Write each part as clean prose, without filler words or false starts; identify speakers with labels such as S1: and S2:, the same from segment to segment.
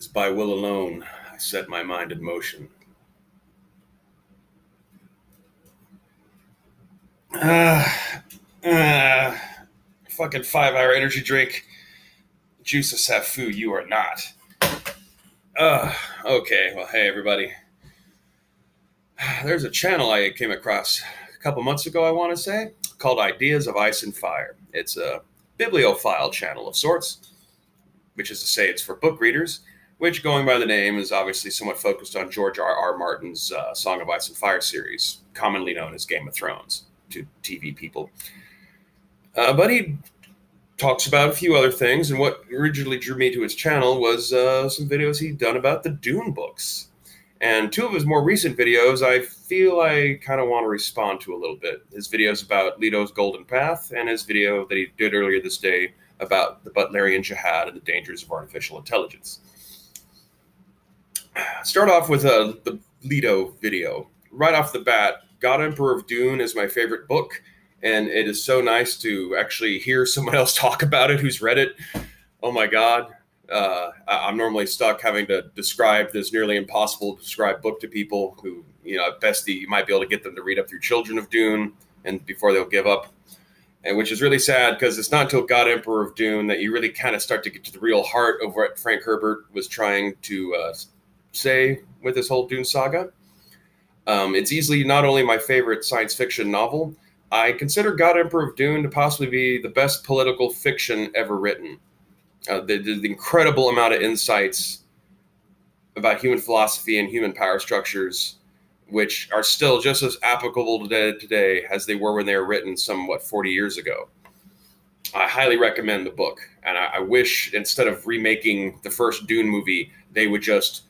S1: 'Tis by will alone I set my mind in motion. Fucking 5-hour energy drink. Juice of Safu, you are not. Okay, well, hey, everybody. There's a channel I came across a couple months ago, I want to say, called Ideas of Ice and Fire. It's a bibliophile channel of sorts, which is to say it's for book readers, which, going by the name, is obviously somewhat focused on George R.R. Martin's Song of Ice and Fire series, commonly known as Game of Thrones to TV people. But he talks about a few other things, and what originally drew me to his channel was some videos he'd done about the Dune books. And two of his more recent videos I feel I kind of want to respond to a little bit. His videos about Leto's Golden Path, and his video that he did earlier this day about the Butlerian Jihad and the dangers of artificial intelligence. Start off with the Leto video. Right off the bat, God Emperor of Dune is my favorite book, and it is so nice to actually hear someone else talk about it who's read it. Oh my God. I'm normally stuck having to describe this nearly impossible to describe book to people who, at best you might be able to get them to read up through Children of Dune and before they'll give up. And which is really sad because it's not until God Emperor of Dune that you really kind of start to get to the real heart of what Frank Herbert was trying to say with this whole Dune saga. It's easily not only my favorite science fiction novel, I consider God Emperor of Dune to possibly be the best political fiction ever written. The incredible amount of insights about human philosophy and human power structures, which are still just as applicable today as they were when they were written somewhat 40 years ago. I highly recommend the book, and I wish instead of remaking the first Dune movie, they would just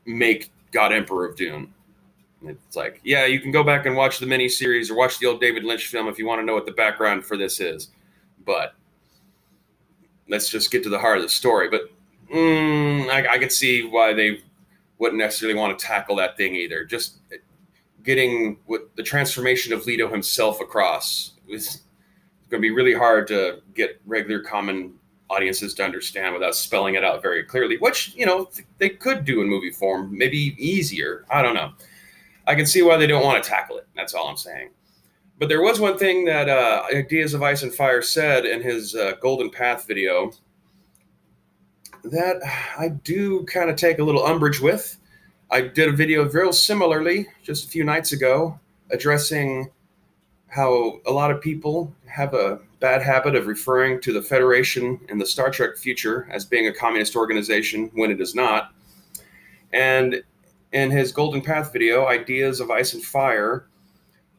S1: make God Emperor of Dune. It's like, yeah, you can go back and watch the miniseries or watch the old David Lynch film if you want to know what the background for this is, but let's just get to the heart of the story. But I could see why they wouldn't necessarily want to tackle that thing either. Just getting what the transformation of Leto himself across is going to be really hard to get regular common audiences to understand without spelling it out very clearly, which, they could do in movie form, maybe easier. I don't know. I can see why they don't want to tackle it. That's all I'm saying. But there was one thing that Ideas of Ice and Fire said in his Golden Path video that I do kind of take a little umbrage with. I did a video very similarly just a few nights ago addressing how a lot of people have a bad habit of referring to the Federation in the Star Trek future as being a communist organization when it is not. And in his Golden Path video, Ideas of Ice and Fire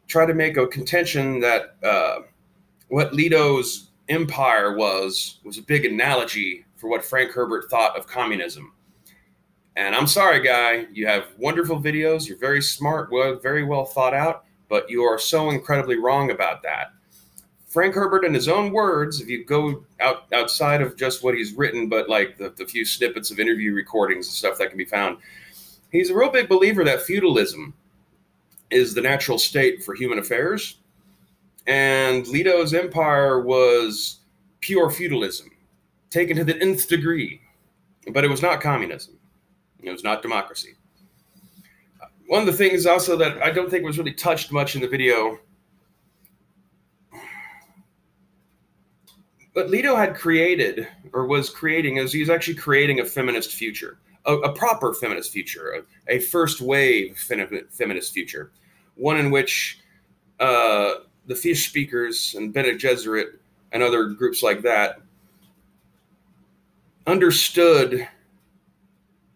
S1: try to make a contention that what Leto's empire was a big analogy for what Frank Herbert thought of communism. And I'm sorry, guy, you have wonderful videos, you're very smart, very well thought out, but you are so incredibly wrong about that. Frank Herbert, in his own words, if you go outside of just what he's written, but like the few snippets of interview recordings and stuff that can be found, he's a real big believer that feudalism is the natural state for human affairs. And Leto's empire was pure feudalism, taken to the nth degree. But it was not communism. It was not democracy. One of the things also that I don't think was really touched much in the video, but Leto had created, or was creating, as he was actually creating a feminist future, a proper feminist future, a first wave feminist future, one in which the Fish Speakers and Bene Gesserit and other groups like that understood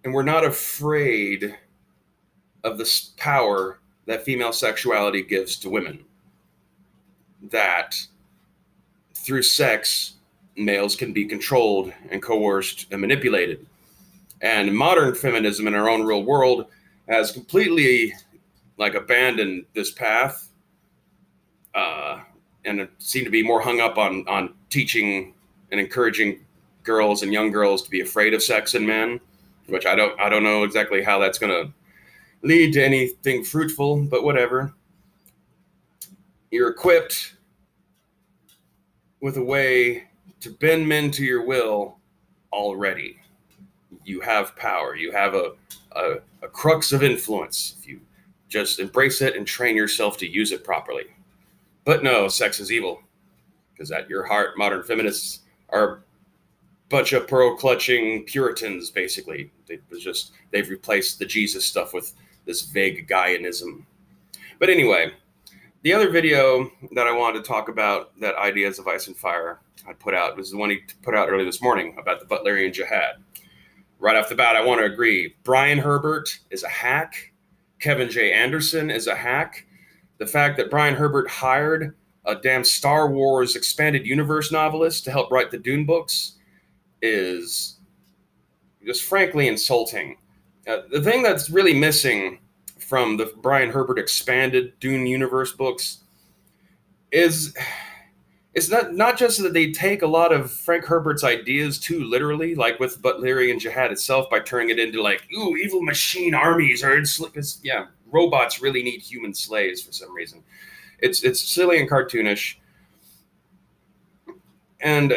S1: and were not afraid of the power that female sexuality gives to women. That through sex, males can be controlled and coerced and manipulated. And modern feminism in our own real world has completely abandoned this path and it seemed to be more hung up on teaching and encouraging girls and young girls to be afraid of sex and men, which I don't know exactly how that's going to lead to anything fruitful, but whatever. You're equipped with a way to bend men to your will already. you have power. You have a crux of influence if you just embrace it and train yourself to use it properly. But no, sex is evil, because at your heart, modern feminists are a bunch of pearl-clutching Puritans, basically. They've replaced the Jesus stuff with this vague Gaianism. But anyway, the other video that I wanted to talk about that Ideas of Ice and Fire had put out was the one he put out early this morning about the Butlerian Jihad. Right off the bat, I want to agree. Brian Herbert is a hack. Kevin J. Anderson is a hack. The fact that Brian Herbert hired a damn Star Wars expanded universe novelist to help write the Dune books is just frankly insulting. The thing that's really missing from the Brian Herbert expanded Dune universe books is it's not just that they take a lot of Frank Herbert's ideas too literally, like with Butlerian Jihad itself, by turning it into like, ooh, evil machine armies, or yeah, robots really need human slaves for some reason. It's silly and cartoonish. And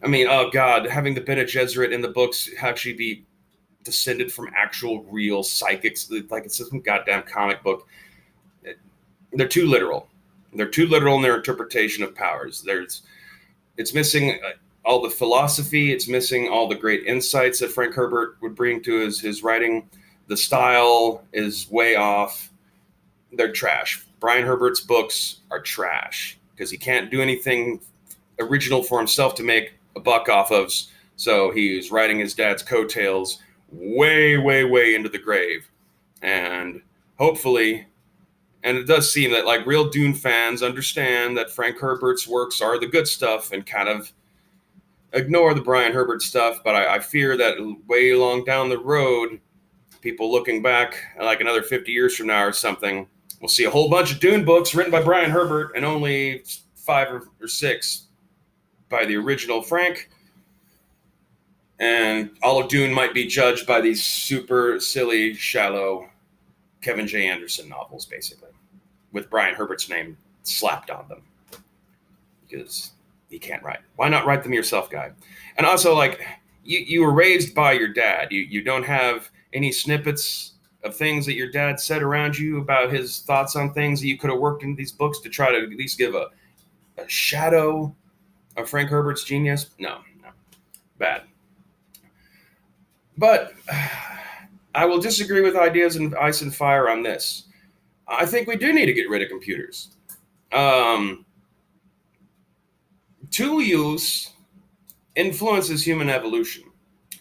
S1: I mean, oh God, having the Bene Gesserit in the books actually be descended from actual real psychics, like it's some goddamn comic book. They're too literal. They're too literal in their interpretation of powers. It's missing all the philosophy. It's missing all the great insights that Frank Herbert would bring to his writing. The style is way off. They're trash. Brian Herbert's books are trash because he can't do anything original for himself to make a buck off of. So he's writing his dad's coattails way, way, way into the grave. And hopefully, and it does seem that like real Dune fans understand that Frank Herbert's works are the good stuff and kind of ignore the Brian Herbert stuff. But I fear that way along down the road, people looking back like another 50 years from now or something, we'll see a whole bunch of Dune books written by Brian Herbert and only 5 or 6 by the original Frank. And all of Dune might be judged by these super silly, shallow Kevin J. Anderson novels, basically, with Brian Herbert's name slapped on them because he can't write. Why not write them yourself, guy? And also, like, you were raised by your dad. You don't have any snippets of things that your dad said around you about his thoughts on things that you could have worked in these books to try to at least give a shadow of Frank Herbert's genius? No. Bad. But I will disagree with Ideas of Ice and Fire on this. I think we do need to get rid of computers. Tool use influences human evolution.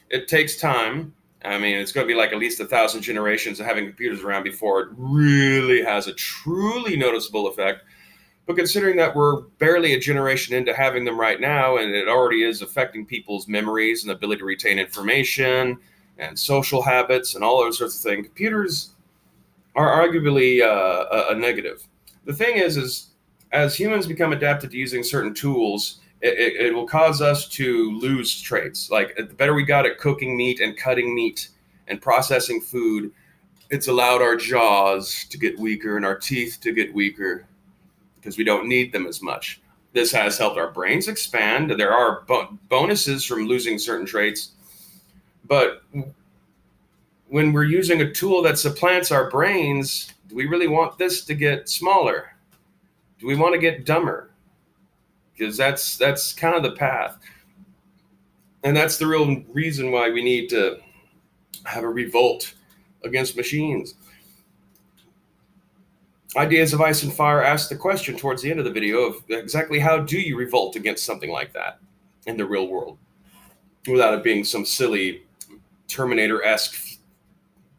S1: It takes time. I mean, it's going to be like at least 1,000 generations of having computers around before it really has a truly noticeable effect. But considering that we're barely a generation into having them right now, and it already is affecting people's memories and ability to retain information and social habits and all those sorts of things, computers are arguably a negative. The thing is as humans become adapted to using certain tools, it will cause us to lose traits. Like, the better we got at cooking meat and cutting meat and processing food, it's allowed our jaws to get weaker and our teeth to get weaker because we don't need them as much. This has helped our brains expand. There are bonuses from losing certain traits. But when we're using a tool that supplants our brains, do we really want this to get smaller? Do we want to get dumber? Because that's kind of the path. And that's the real reason why we need to have a revolt against machines. Ideas of Ice and Fire asked the question towards the end of the video of exactly how do you revolt against something like that in the real world without it being some silly Terminator-esque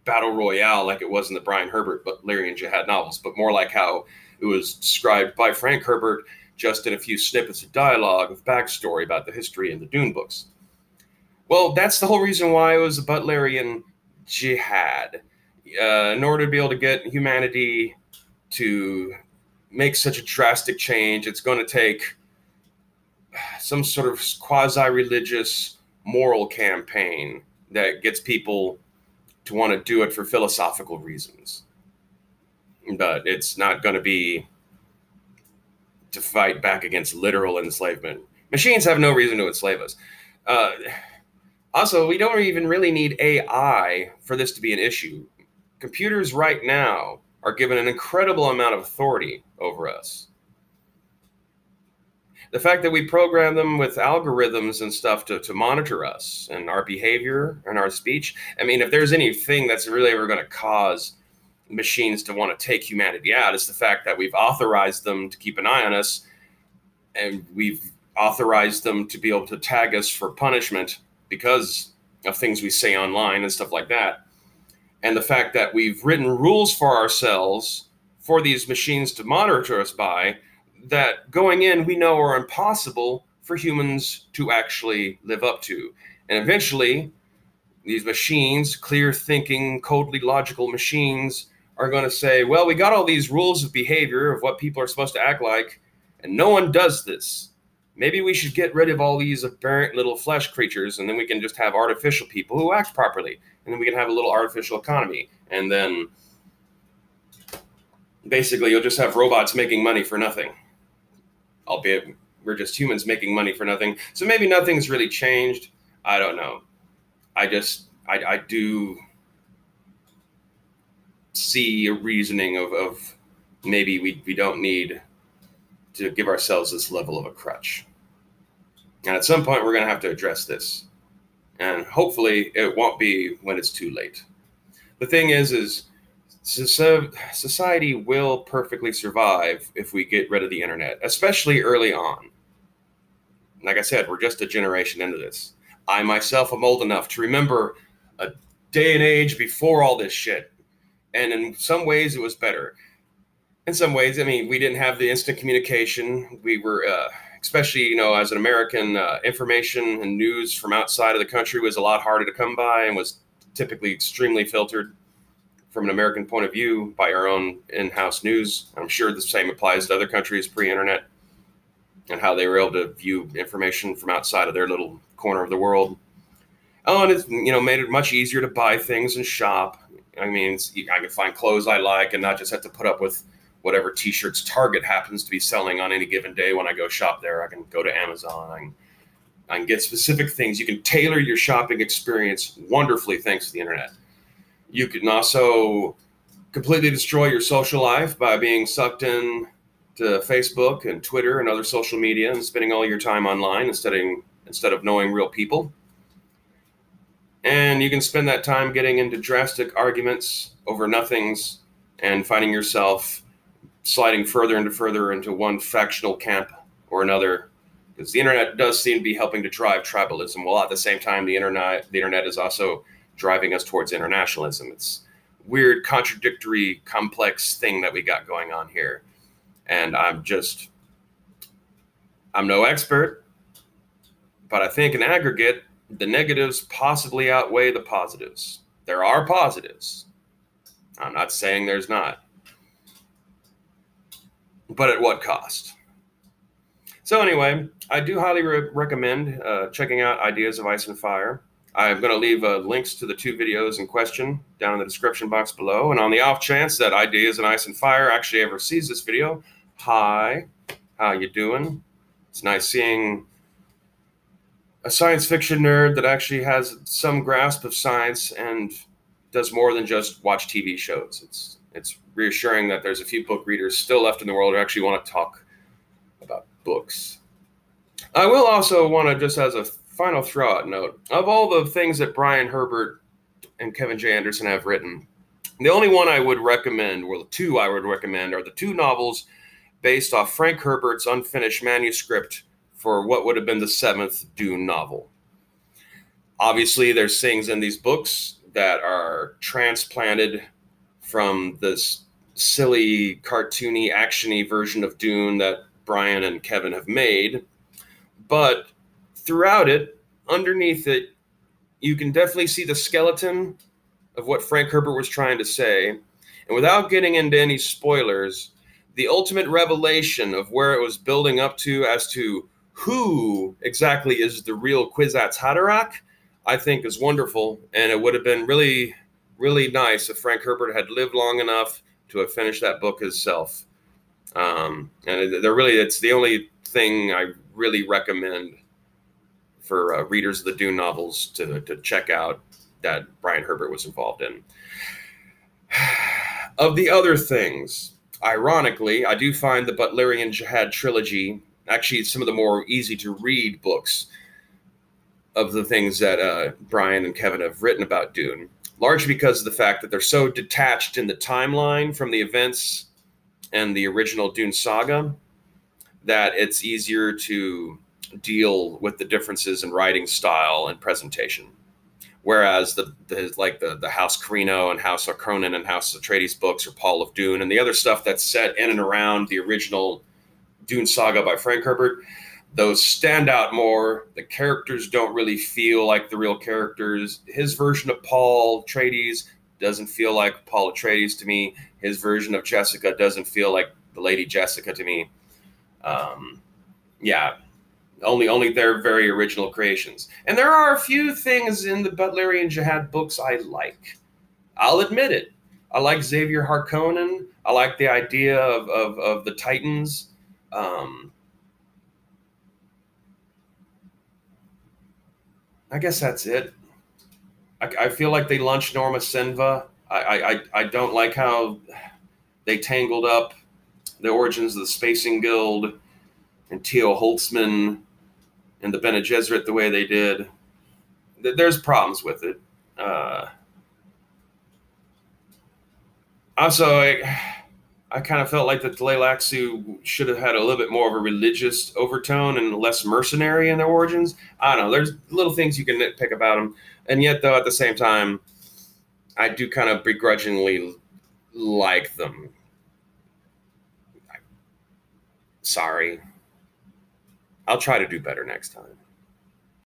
S1: battle royale like it was in the Brian Herbert Butlerian Jihad novels, but more like how it was described by Frank Herbert just in a few snippets of dialogue of backstory about the history in the Dune books. Well, that's the whole reason why it was a Butlerian Jihad. In order to be able to get humanity to make such a drastic change, it's going to take some sort of quasi-religious moral campaign that gets people to want to do it for philosophical reasons. But it's not going to be to fight back against literal enslavement. Machines have no reason to enslave us. Also, we don't even really need AI for this to be an issue. Computers right now are given an incredible amount of authority over us. The fact that we program them with algorithms and stuff to monitor us and our behavior and our speech. I mean, if there's anything that's really ever going to cause machines to want to take humanity out, it's the fact that we've authorized them to keep an eye on us, and we've authorized them to be able to tag us for punishment because of things we say online and stuff like that. And the fact that we've written rules for ourselves for these machines to monitor us by, that going in we know are impossible for humans to actually live up to. And eventually, these machines, clear thinking, coldly logical machines, are going to say, well, we got all these rules of behavior of what people are supposed to act like, and no one does this. Maybe we should get rid of all these aberrant little flesh creatures, and then we can just have artificial people who act properly. And then we can have a little artificial economy. And then basically you'll just have robots making money for nothing. Albeit we're just humans making money for nothing. So maybe nothing's really changed. I don't know. I do see a reasoning of maybe we don't need to give ourselves this level of a crutch. And at some point, we're going to have to address this. And hopefully, it won't be when it's too late. The thing is society will perfectly survive if we get rid of the internet, especially early on. Like I said, we're just a generation into this. I myself am old enough to remember a day and age before all this shit. And in some ways, it was better. In some ways, I mean, we didn't have the instant communication. We were, especially, you know, as an American, information and news from outside of the country was a lot harder to come by and was typically extremely filtered from an American point of view by our own in-house news. I'm sure the same applies to other countries pre-internet and how they were able to view information from outside of their little corner of the world. Oh, and it's, you know, made it much easier to buy things and shop. I mean, I can find clothes I like and not just have to put up with whatever T-shirts Target happens to be selling on any given day when I go shop there. I can go to Amazon. I can get specific things. You can tailor your shopping experience wonderfully thanks to the internet. You can also completely destroy your social life by being sucked in to Facebook and Twitter and other social media and spending all your time online instead of knowing real people. And you can spend that time getting into drastic arguments over nothings and finding yourself sliding further into one factional camp or another. Because the internet does seem to be helping to drive tribalism, while at the same time the internet is also driving us towards internationalism. It's weird, contradictory, complex thing that we got going on here. And I'm no expert, but I think in aggregate, the negatives possibly outweigh the positives. There are positives. I'm not saying there's not. But at what cost? So anyway, I do highly recommend checking out Ideas of Ice and Fire. I'm going to leave links to the 2 videos in question down in the description box below. And on the off chance that Ideas of Ice and Fire actually ever sees this video, hi, how you doing? It's nice seeing a science fiction nerd that actually has some grasp of science and does more than just watch TV shows. It's reassuring that there's a few book readers still left in the world who actually want to talk about books. I will also want to, just as a final throw-out note, of all the things that Brian Herbert and Kevin J. Anderson have written, the only one I would recommend, or the 2 I would recommend, are the 2 novels based off Frank Herbert's unfinished manuscript for what would have been the 7th Dune novel. Obviously, there's things in these books that are transplanted from this silly, cartoony, actiony version of Dune that Brian and Kevin have made. But throughout it, underneath it, you can definitely see the skeleton of what Frank Herbert was trying to say. And without getting into any spoilers, the ultimate revelation of where it was building up to as to who exactly is the real Kwisatz Haderach, I think is wonderful. And it would have been really, really nice if Frank Herbert had lived long enough to have finished that book himself. And it's the only thing I really recommend for readers of the Dune novels to check out that Brian Herbert was involved in. Of the other things, ironically, I do find the Butlerian Jihad trilogy actually some of the more easy to read books of the things that Brian and Kevin have written about Dune, largely because of the fact that they're so detached in the timeline from the events and the original Dune saga that it's easier to deal with the differences in writing style and presentation. Whereas the House Carino and House Harkonnen and House Atreides books, or Paul of Dune, and the other stuff that's set in and around the original Dune saga by Frank Herbert, those stand out more. The characters don't really feel like the real characters. His version of Paul Atreides doesn't feel like Paul Atreides to me. His version of Jessica doesn't feel like the Lady Jessica to me. Yeah. Only their very original creations. And there are a few things in the Butlerian Jihad books I like. I'll admit it. I like Xavier Harkonnen. I like the idea of the Titans. I guess that's it. I feel like they launched Norma Senva. I don't like how they tangled up the origins of the Spacing Guild and Theo Holtzman and the Bene Gesserit the way they did. There's problems with it. Also, I kind of felt like the Tleilaxu should have had a little bit more of a religious overtone and less mercenary in their origins. I don't know. There's little things you can nitpick about them. And yet, though, at the same time, I do kind of begrudgingly like them. Sorry. I'll try to do better next time.